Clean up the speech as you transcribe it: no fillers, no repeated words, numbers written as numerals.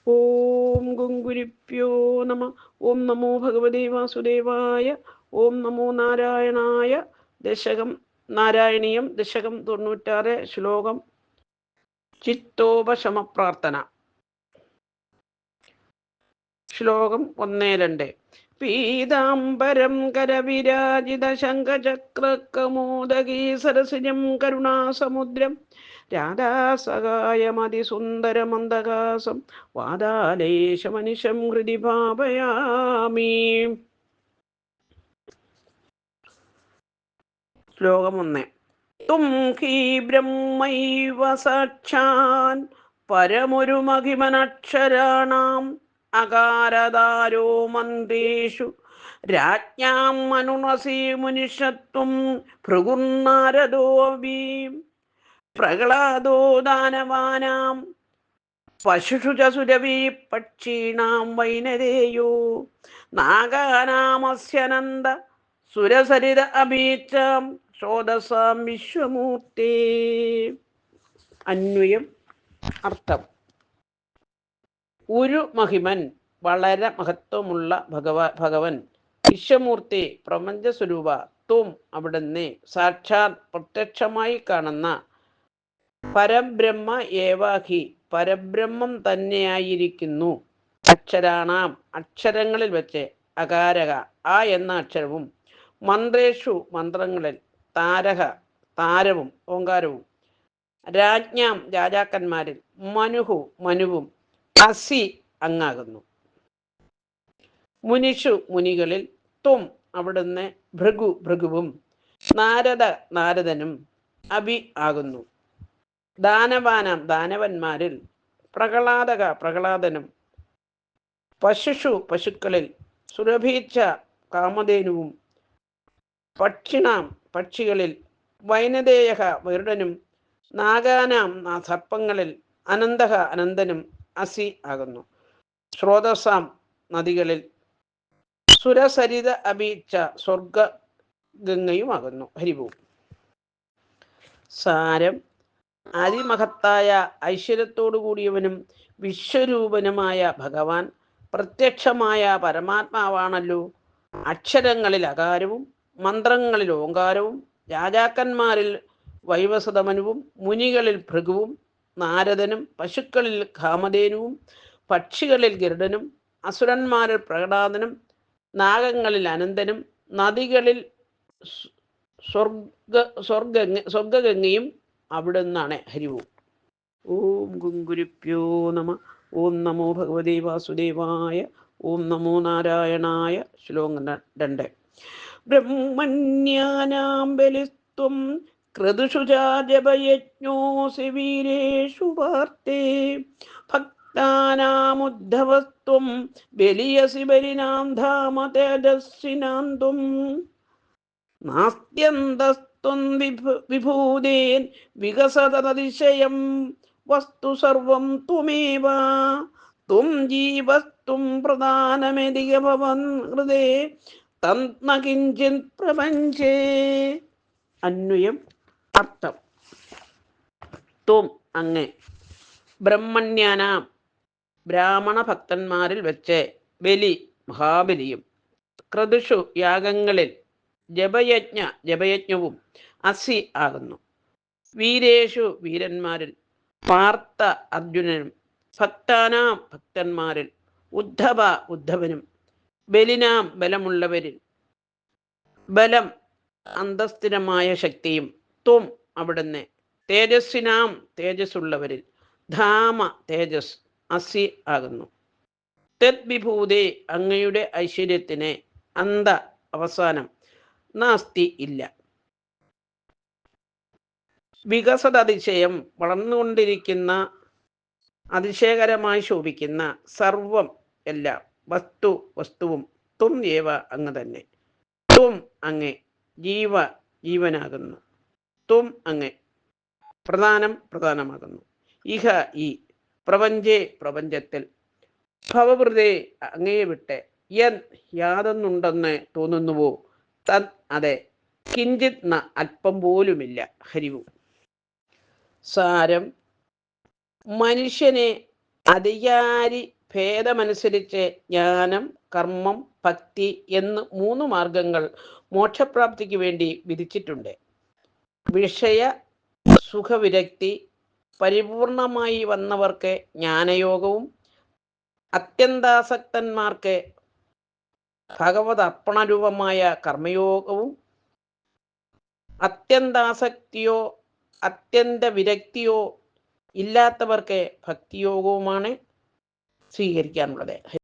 ഓം ഗുങ്കുരിപ്യോ നമ. ഓം നമോ ഭഗവതേ വാസുദേവായ. ഓം നമോ നാരായണായ. ദശകം നാരായണീയം ദശകം 96 ശ്ലോകം ചിത്തോപശമപ്രാർത്ഥന. ശ്ലോകം 1-2. പീതാംബരം കരവിരാജിത ശംഖചക്രകൗമോദഗീ സരസിജം കരുണാസമുദ്രം രാധാസഹായമതിസുന്ദരമന്ദഹാസം വാതാലേശമനിശം ഹൃദി ഭാവയാമി. ശ്ലോകം 1. തും ഹി ബ്രഹ്മൈവ സാക്ഷാൻ പരമൊരു മഹിമനക്ഷരാണാം അകാരദാരോ മന്ത്രേഷു രാജ്ഞാം മനുണസി മുനിഷത്വം ഭൃഗുർനാരദോപി പ്രഹ്ലാദോ ദാനവാനാം പശുഷു ച സുരവി പക്ഷീണാം വൈനരേയോ നാഗാനാമസ്യനന്ദ സുരസരിത അഭീച്ചാം ശ്രോതസാം വിശ്വമൂർത്തേ. അന്വയം. അർത്ഥം: ഒരു മഹിമൻ, വളരെ മഹത്വമുള്ള ഭഗവൻ, വിശ്വമൂർത്തി, പ്രപഞ്ചസ്വരൂപ, തും അവിടുന്ന്, സാക്ഷാത് പ്രത്യക്ഷമായി കാണുന്ന, പരബ്രഹ്മ ഏവാഹി പരബ്രഹ്മം തന്നെയായിരിക്കുന്നു, അക്ഷരാണാം അക്ഷരങ്ങളിൽ വെച്ച്, അകാരക ആ എന്ന അക്ഷരവും, മന്ത്രേഷു മന്ത്രങ്ങളിൽ, താരക താരവും ഓങ്കാരവും, രാജ്ഞാം രാജാക്കന്മാരിൽ, മനുഹു മനുവും, അസി അങ്ങാകുന്നു, മുനിഷു മുനികളിൽ, തും അവിടുന്ന്, ഭൃഗു ഭൃഗുവും, നാരദ നാരദനും, അഭി ആകുന്നു, ദാനവാനാം ദാനവന്മാരിൽ, പ്രഹ്ലാദക പ്രഹ്ലാദനും, പശുഷു പശുക്കളിൽ, സുരഭീച്ച കാമധേനുവും, പക്ഷിണാം പക്ഷികളിൽ, വൈനതേയ വരുടനും, നാഗാനാം സർപ്പങ്ങളിൽ, അനന്തഹ അനന്തനും, അസി ആകുന്നു, ശ്രോതസാം നദികളിൽ, സുരസരിത അഭീച്ച സ്വർഗ ഗംഗയുമാകുന്നു. ഹരിവും. സാരം: അതിമഹത്തായ ഐശ്വര്യത്തോടു കൂടിയവനും വിശ്വരൂപനുമായ ഭഗവാൻ പ്രത്യക്ഷമായ പരമാത്മാവാണല്ലോ. അക്ഷരങ്ങളിൽ അകാരവും മന്ത്രങ്ങളിൽ ഓങ്കാരവും, രാജാക്കന്മാരിൽ വൈവസ്വതമനുവും, മുനികളിൽ ഭൃഗുവും, നാരദനും, പശുക്കളിൽ കാമധേനുവും, പക്ഷികളിൽ ഗരുഡനും, അസുരന്മാരിൽ പ്രഹ്ലാദനും, നാഗങ്ങളിൽ അനന്തനും, നദികളിൽ സ്വർഗഗംഗയും അവിടുന്നാണ്. ഹരിവും. ഓം ഗുങ്കുരിപ്യോ നമ. ഓം നമോ ഭഗവതേ വാസുദേവായ. ഓം നമോ നാരായണായ. ശ്ലോകം 2. ബ്രഹ്മണ്യാനാം ബലിസ്ത്വം ക്രതുഷു ജപയജ്ഞോസി വീരേഷു വാർത്തേ ഭക്താനാമുദ്ധവസ്ത്വം ബലിയസി ബലിനാം ധാമ തേജസ്വിനാം ത്വം നാസ്ത്യന്തസ്ത്വം വിഭൂതേൻ വികസതതിശയം വസ്തു സർവം ത്വമേവ ത്വം ജീവസ്ത്വം പ്രധാനമെതിക ഭവൻ ഹൃദേ തന്ന കിഞ്ചിത് പ്രപഞ്ചേ. അന്വയം. അർത്ഥം: ത്വം അങ്ങ്, ബ്രഹ്മണ്യാനാം ബ്രാഹ്മണ ഭക്തന്മാരിൽ വെച്ച്, ബലി മഹാബലിയും, ക്രതുഷു യാഗങ്ങളിൽ, ജപയജ്ഞവും, അസി ആകുന്നു, വീരേഷു വീരന്മാരിൽ, പാർത്ഥ അർജുനനും, ഭക്താനാം ഭക്തന്മാരിൽ, ഉദ്ധവ ഉദ്ധവനും, ബലിനാം ബലമുള്ളവരിൽ, ബലം അന്തസ്ഥിരമായ ശക്തിയും, ത്വം അവിടുന്ന്, തേജസ്വിനാം തേജസ്സുള്ളവരിൽ, ധാമ തേജസ്, അസി ആകുന്നു, തദ്വിഭൂതേ അങ്ങയുടെ ഐശ്വര്യത്തിന്, അന്ത അവസാനം, നാസ്തി ഇല്ല, വികസത അതിശയം വളർന്നുകൊണ്ടിരിക്കുന്ന, അതിശയകരമായി ശോഭിക്കുന്ന, സർവം എല്ലാം, വസ്തുവും, ത്വം ഏവ അങ്ങ് തന്നെ, ത്വം അങ്ങ്, ജീവനാകുന്നു, ത്വം അങ്ങ്, പ്രധാനമാകുന്നു, ഇഹ ഈ, പ്രപഞ്ചേ പ്രപഞ്ചത്തിൽ, ഭവവൃതേ അങ്ങയെ വിട്ട്, യാതൊന്നുണ്ടെന്ന് തോന്നുന്നുവോ, തത് അതെ, കിഞ്ചിത് ന അല്പം പോലുമില്ല. ഹരിവും. സാരം: മനുഷ്യനെ അധികാരി ഭേദമനുസരിച്ച് ജ്ഞാനം, കർമ്മം, ഭക്തി എന്ന് 3 മാർഗങ്ങൾ മോക്ഷപ്രാപ്തിക്ക് വേണ്ടി വിധിച്ചിട്ടുണ്ട്. വിഷയ സുഖവിരക്തി പരിപൂർണമായി വന്നവർക്ക് ജ്ഞാനയോഗവും, അത്യന്താസക്തന്മാർക്ക് ഭഗവത് അർപ്പണരൂപമായ കർമ്മയോഗവും, അത്യന്താസക്തിയോ അത്യന്ത വിരക്തിയോ ഇല്ലാത്തവർക്ക് ഭക്തിയോഗവുമാണ് സ്വീകരിക്കാനുള്ളത്.